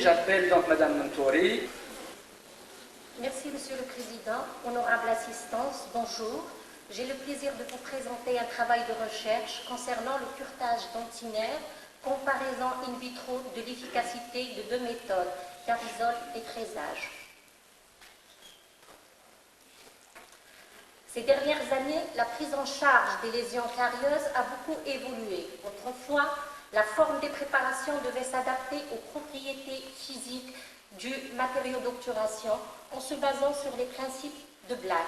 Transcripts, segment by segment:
J'appelle donc Madame Mantouri. Merci Monsieur le Président, honorable assistance, bonjour. J'ai le plaisir de vous présenter un travail de recherche concernant le curetage dentinaire, comparaison in vitro de l'efficacité de deux méthodes, carisol et fraisage. Ces dernières années, la prise en charge des lésions carieuses a beaucoup évolué. Autrefois, la forme des préparations devait s'adapter aux propriétés physiques du matériau d'obturation en se basant sur les principes de Black.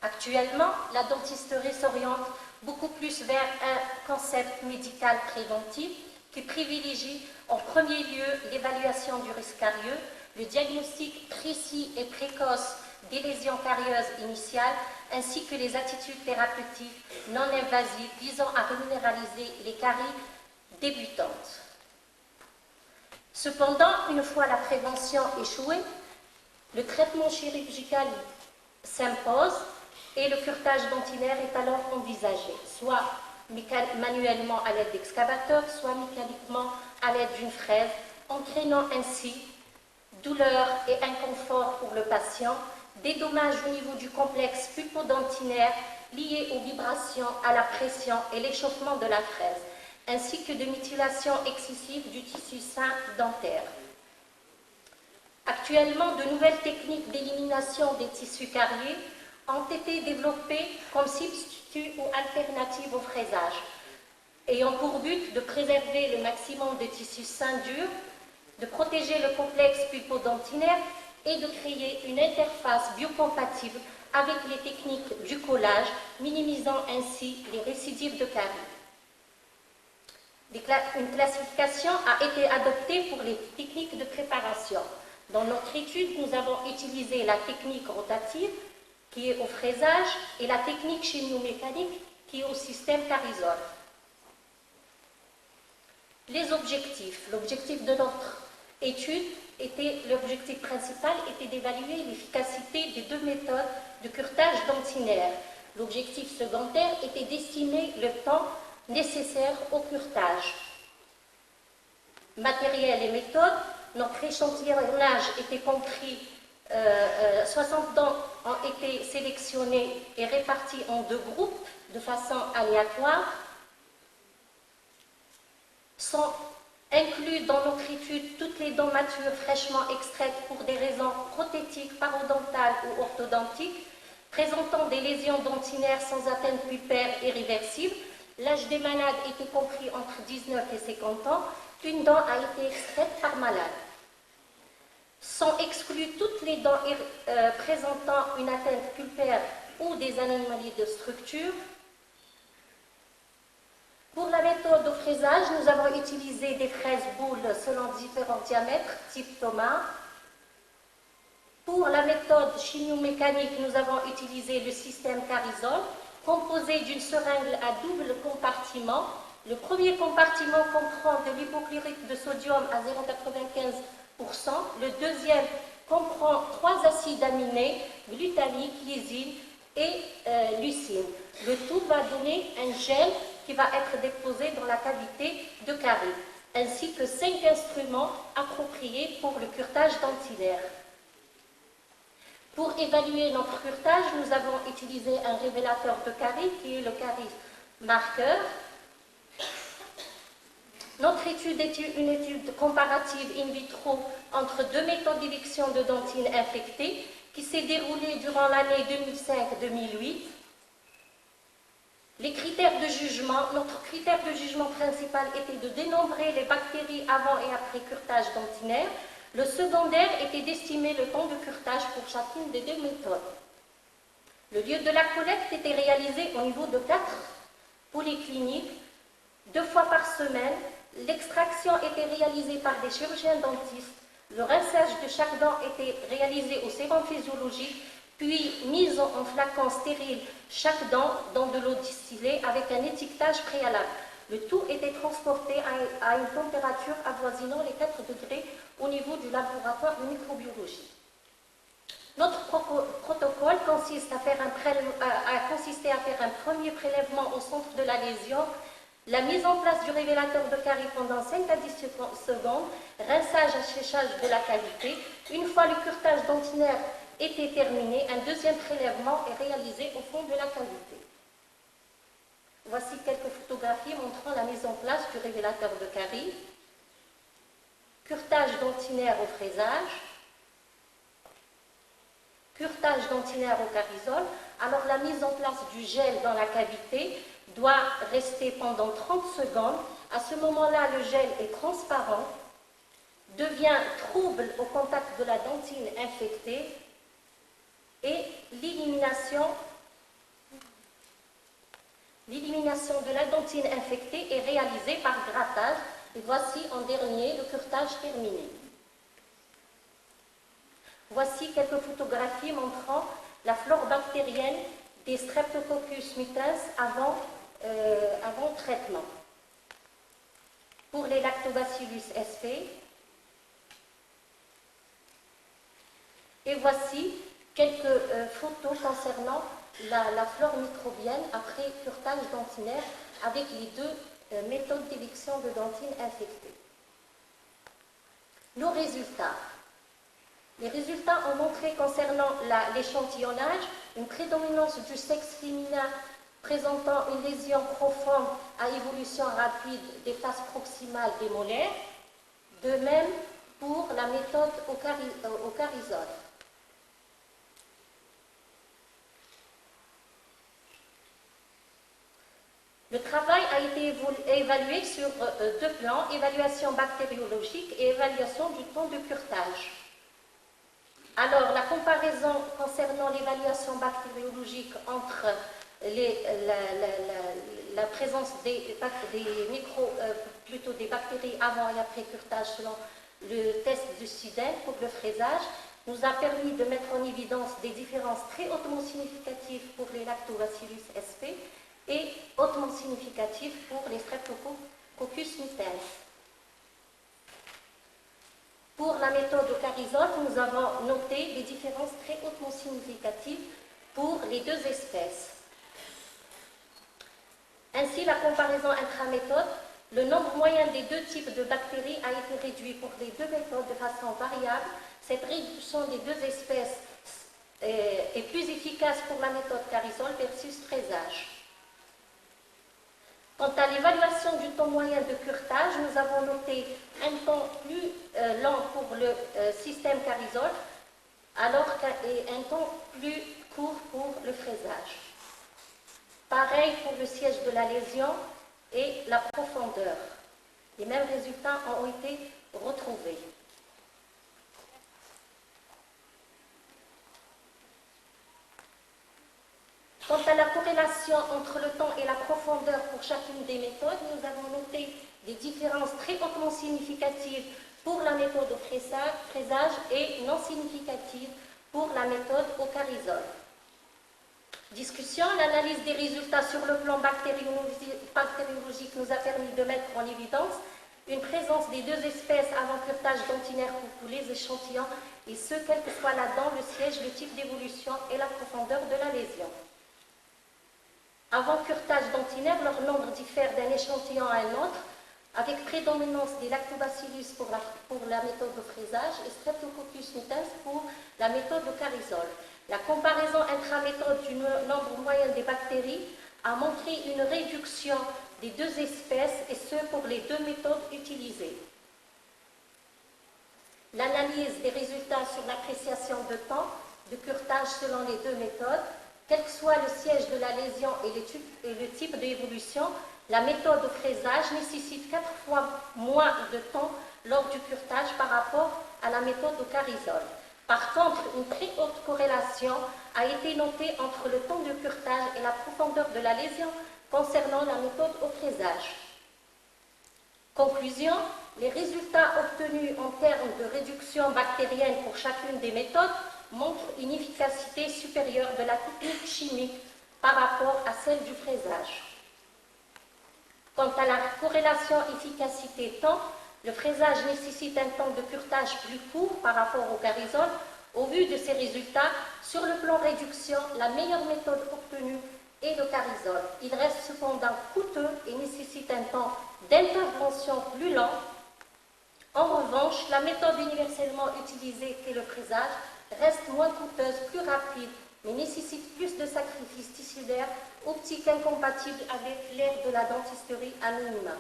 Actuellement, la dentisterie s'oriente beaucoup plus vers un concept médical préventif qui privilégie en premier lieu l'évaluation du risque carieux, le diagnostic précis et précoce des lésions carieuses initiales, ainsi que les attitudes thérapeutiques non invasives visant à minéraliser les caries débutantes. Cependant, une fois la prévention échouée, le traitement chirurgical s'impose et le curetage dentinaire est alors envisagé, soit manuellement à l'aide d'excavateurs, soit mécaniquement à l'aide d'une fraise, entraînant ainsi douleur et inconfort pour le patient, des dommages au niveau du complexe pulpodentinaire liés aux vibrations, à la pression et l'échauffement de la fraise, ainsi que de mutilation excessive du tissu sain dentaire. Actuellement, de nouvelles techniques d'élimination des tissus cariés ont été développées comme substitut ou alternative au fraisage, ayant pour but de préserver le maximum de tissus sains durs, de protéger le complexe pulpodentinaire et de créer une interface biocompatible avec les techniques du collage, minimisant ainsi les récidives de caries. Une classification a été adoptée pour les techniques de préparation. Dans notre étude, nous avons utilisé la technique rotative, qui est au fraisage, et la technique chimio-mécanique, qui est au système carisol. Les objectifs. L'objectif de notre étude l'objectif principal était d'évaluer l'efficacité des deux méthodes de curetage dentinaire. L'objectif secondaire était d'estimer le temps nécessaire au curetage. Matériel et méthode, notre échantillonnage était compris, 60 dents ont été sélectionnées et réparties en deux groupes de façon aléatoire. Sont inclus dans notre étude toutes les dents matures fraîchement extraites pour des raisons prothétiques, parodontales ou orthodontiques, présentant des lésions dentinaires sans atteinte pulpaire irréversible. L'âge des malades était compris entre 19 et 50 ans. Une dent a été extraite par malade. Sont exclues toutes les dents présentant une atteinte pulpaire ou des anomalies de structure. Pour la méthode au fraisage, nous avons utilisé des fraises boules selon différents diamètres, type Thomas. Pour la méthode chimio-mécanique, nous avons utilisé le système carisol, composé d'une seringue à double compartiment. Le premier compartiment comprend de l'hypochlorite de sodium à 0,95%. Le deuxième comprend 3 acides aminés, glutamique, lysine et leucine. Le tout va donner un gel qui va être déposé dans la cavité de carie, ainsi que 5 instruments appropriés pour le curetage dentinaire. Pour évaluer notre curetage, nous avons utilisé un révélateur de carie qui est le carie marqueur. Notre étude est une étude comparative in vitro entre deux méthodes d'éviction de dentines infectées qui s'est déroulée durant l'année 2005-2008. Les critères de jugement, notre critère de jugement principal était de dénombrer les bactéries avant et après curetage dentinaire. Le secondaire était d'estimer le temps de curetage pour chacune des deux méthodes. Le lieu de la collecte était réalisé au niveau de 4 polycliniques, 2 fois par semaine. L'extraction était réalisée par des chirurgiens dentistes. Le rinçage de chaque dent était réalisé au sérum physiologique, puis mise en flacon stérile chaque dent dans de l'eau distillée avec un étiquetage préalable. Le tout était transporté à une température avoisinant les 4 degrés au niveau du laboratoire de microbiologie. Notre protocole consiste à faire un premier prélèvement au centre de la lésion La mise en place du révélateur de carie pendant 5 à 10 secondes, rinçage et séchage de la cavité. Une fois le curetage dentinaire était terminé, un deuxième prélèvement est réalisé au fond de la cavité. Voici quelques photographies montrant la mise en place du révélateur de carie. Curetage dentinaire au fraisage. Curetage dentinaire au carisol. Alors la mise en place du gel dans la cavité doit rester pendant 30 secondes. À ce moment-là, le gel est transparent, devient trouble au contact de la dentine infectée et l'élimination de la dentine infectée est réalisée par grattage. Et voici en dernier le curetage terminé. Voici quelques photographies montrant la flore bactérienne des Streptococcus mutans avant traitement. Pour les Lactobacillus sp. Et voici quelques photos concernant la flore microbienne après curetage dentinaire avec les deux méthodes d'éviction de dentine infectée. Nos résultats. Les résultats ont montré concernant l'échantillonnage une prédominance du sexe féminin présentant une lésion profonde à évolution rapide des faces proximales des molaires, de même pour la méthode au carisol. Le travail a été évalué sur deux plans, évaluation bactériologique et évaluation du temps de curetage. Alors, la comparaison concernant l'évaluation bactériologique entre la présence des bactéries avant et après curetage selon le test du SIDEN pour le fraisage nous a permis de mettre en évidence des différences très hautement significatives pour les Lactobacillus sp et hautement significatives pour les Streptococcus mutans. Pour la méthode au carisol, nous avons noté des différences très hautement significatives pour les deux espèces. Ainsi, la comparaison intraméthode, le nombre moyen des deux types de bactéries a été réduit pour les deux méthodes de façon variable. Cette réduction des deux espèces est plus efficace pour la méthode carisol versus fraisage. Quant à l'évaluation du temps moyen de curetage, nous avons noté un temps plus lent pour le système carisol, alors qu'un temps plus court pour le fraisage. Pareil pour le siège de la lésion et la profondeur. Les mêmes résultats ont été retrouvés. Quant à la corrélation entre le temps et la profondeur pour chacune des méthodes, nous avons noté des différences très hautement significatives pour la méthode au fraisage et non significatives pour la méthode au carisol. Discussion, l'analyse des résultats sur le plan bactériologique nous a permis de mettre en évidence une présence des deux espèces avant curetage dentinaire pour tous les échantillons, et ce, quelle que soit la dent, le siège, le type d'évolution et la profondeur de la lésion. Avant curetage dentinaire, leur nombre diffère d'un échantillon à un autre, avec prédominance des lactobacillus pour la méthode de fraisage et Streptococcus mutans pour la méthode de carisol. La comparaison intraméthode du nombre moyen des bactéries a montré une réduction des deux espèces, et ce pour les deux méthodes utilisées. L'analyse des résultats sur l'appréciation de temps de curetage selon les deux méthodes, quel que soit le siège de la lésion et le type d'évolution, la méthode de fraisage nécessite 4 fois moins de temps lors du curetage par rapport à la méthode au carisol. Par contre, une très haute corrélation a été notée entre le temps de curetage et la profondeur de la lésion concernant la méthode au fraisage. Conclusion, les résultats obtenus en termes de réduction bactérienne pour chacune des méthodes montrent une efficacité supérieure de la technique chimique par rapport à celle du fraisage. Quant à la corrélation efficacité-temps, le fraisage nécessite un temps de curetage plus court par rapport au carisol. Au vu de ces résultats, sur le plan réduction, la meilleure méthode obtenue et le carisol. Il reste cependant coûteux et nécessite un temps d'intervention plus lent. En revanche, la méthode universellement utilisée qui est le frisage reste moins coûteuse, plus rapide, mais nécessite plus de sacrifices tissulaires optiques incompatibles avec l'ère de la dentisterie à minima.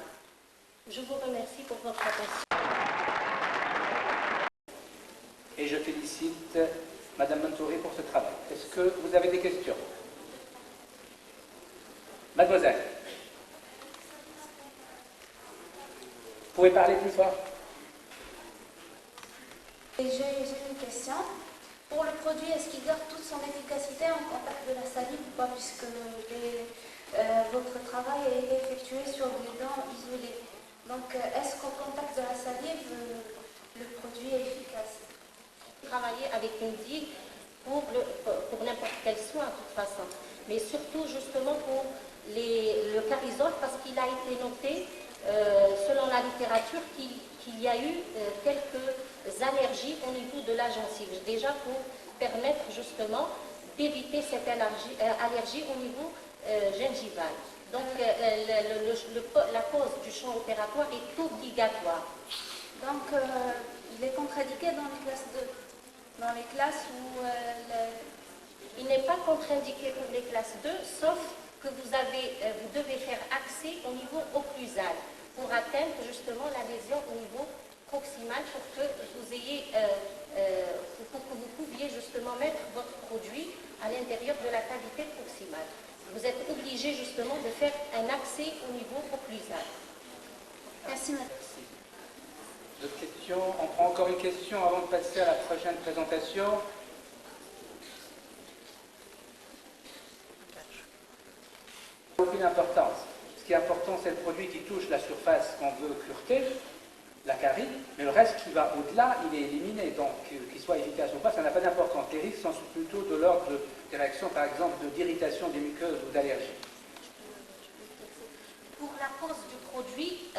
Je vous remercie pour votre attention. Et je félicite Madame Montouré pour ce travail. Est-ce que vous avez des questions? Mademoiselle, vous pouvez parler plus fort? Et j'ai une question. Pour le produit, est-ce qu'il garde toute son efficacité en contact de la salive ou pas, puisque votre travail est effectué sur des dents isolées. Donc, est-ce qu'au contact de la salive, le produit est efficace? Travailler avec une digue pour n'importe quel soin, de toute façon. Mais surtout, justement, pour le carisol, parce qu'il a été noté, selon la littérature, qu'il y a eu quelques allergies au niveau de la gencive. Déjà pour permettre justement d'éviter cette allergie au niveau gingival. Donc la cause du champ opératoire est obligatoire. Donc il est contre-indiqué dans les classes 2, dans les classes où... Il n'est pas contre-indiqué pour les classes 2, sauf que vous devez faire accès au niveau occlusal pour atteindre justement l'adhésion au niveau proximal pour que vous pouviez justement mettre votre produit à l'intérieur de la cavité proximale. Vous êtes obligé justement de faire un accès au niveau occlusal. Merci, madame. D'autres questions? On prend encore une question avant de passer à la prochaine présentation. Aucune importance. Ce qui est important, c'est le produit qui touche la surface qu'on veut cureter, la carie, mais le reste qui va au-delà, il est éliminé. Donc, qu'il soit efficace ou pas, ça n'a pas d'importance. Les risques sont plutôt de l'ordre des réactions, par exemple, d'irritation des muqueuses ou d'allergie. Pour la cause du produit,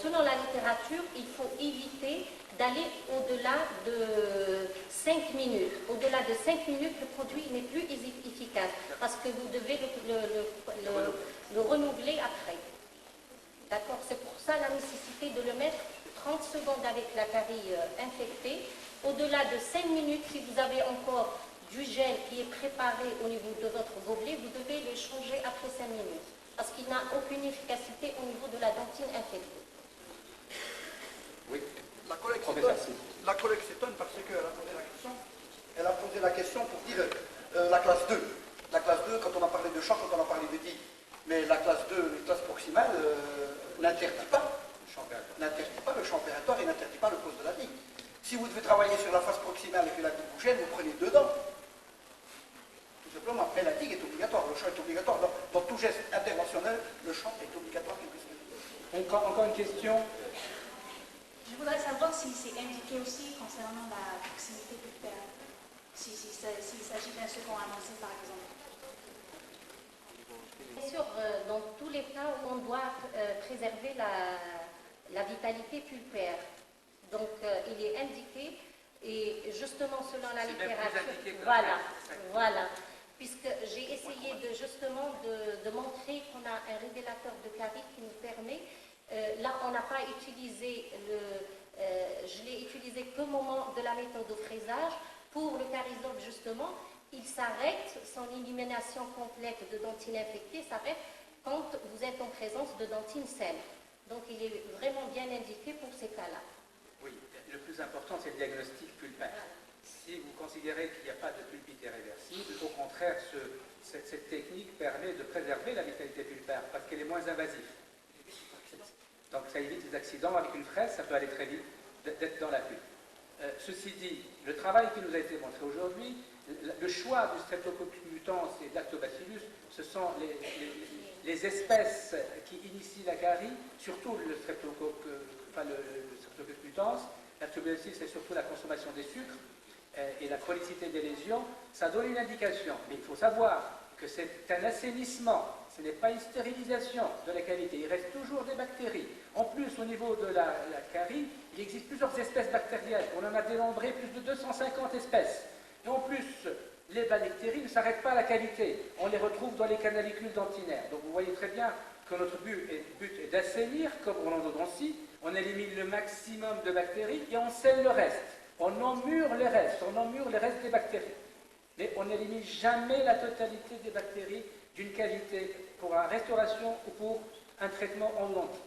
selon la littérature, il faut éviter d'aller au-delà de 5 minutes. Au-delà de 5 minutes, le produit n'est plus efficace parce que vous devez le renouveler après. D'accord? C'est pour ça la nécessité de le mettre 30 secondes avec la carie infectée. Au-delà de 5 minutes, si vous avez encore du gel qui est préparé au niveau de votre gobelet, vous devez le changer après 5 minutes parce qu'il n'a aucune efficacité au niveau de la dentine infectée. Oui. La collègue s'étonne parce qu'elle a posé la question. Elle a posé la question pour dire la classe 2. La classe 2, quand on a parlé de champ, quand on a parlé de digue. Mais la classe 2, les classes proximales, n'interdit pas le champ opératoire et n'interdit pas le pose de la digue. Si vous devez travailler sur la face proximale et que la digue vous gêne, vous prenez 2 dents. Tout simplement. Mais la digue est obligatoire, le champ est obligatoire. Dans tout geste interventionnel, le champ est obligatoire. Encore une question? Je voudrais savoir si c'est indiqué aussi concernant la proximité pulpaire, s'il s'agit d'un second avancé par exemple. Bien sûr, dans tous les cas où on doit préserver la vitalité pulpaire. Donc il est indiqué, et justement selon la littérature, voilà, puisque j'ai essayé de montrer qu'on a un révélateur de carie qui nous permet. Là, on n'a pas utilisé je l'ai utilisé qu'au moment de la méthode au fraisage. Pour le carisol, justement, il s'arrête, son élimination complète de dentine infectée s'arrête quand vous êtes en présence de dentine saine. Donc, il est vraiment bien indiqué pour ces cas-là. Oui, le plus important, c'est le diagnostic pulpaire. Si vous considérez qu'il n'y a pas de pulpite irréversible, au contraire, cette technique permet de préserver la vitalité pulpaire parce qu'elle est moins invasive. Donc ça évite les accidents. Avec une fraise, ça peut aller très vite d'être dans la pulpe. Ceci dit, le travail qui nous a été montré aujourd'hui, le choix du Streptococcus mutans et de Lactobacillus, ce sont les espèces qui initient la carie, surtout le Streptococcus mutans. Lactobacillus, c'est surtout la consommation des sucres et la chronicité des lésions. Ça donne une indication, mais il faut savoir que c'est un assainissement, ce n'est pas une stérilisation de la cavité, il reste toujours des bactéries. En plus, au niveau de la carie, il existe plusieurs espèces bactériennes, on en a dénombré plus de 250 espèces. Et en plus, les bactéries ne s'arrêtent pas à la cavité. On les retrouve dans les canalicules dentinaires. Donc vous voyez très bien que notre but est d'assainir, comme pour l'endodontie. On élimine le maximum de bactéries et on scelle le reste. On emmure les restes, des bactéries. Mais on n'élimine jamais la totalité des bactéries d'une cavité pour la restauration ou pour un traitement endodontique.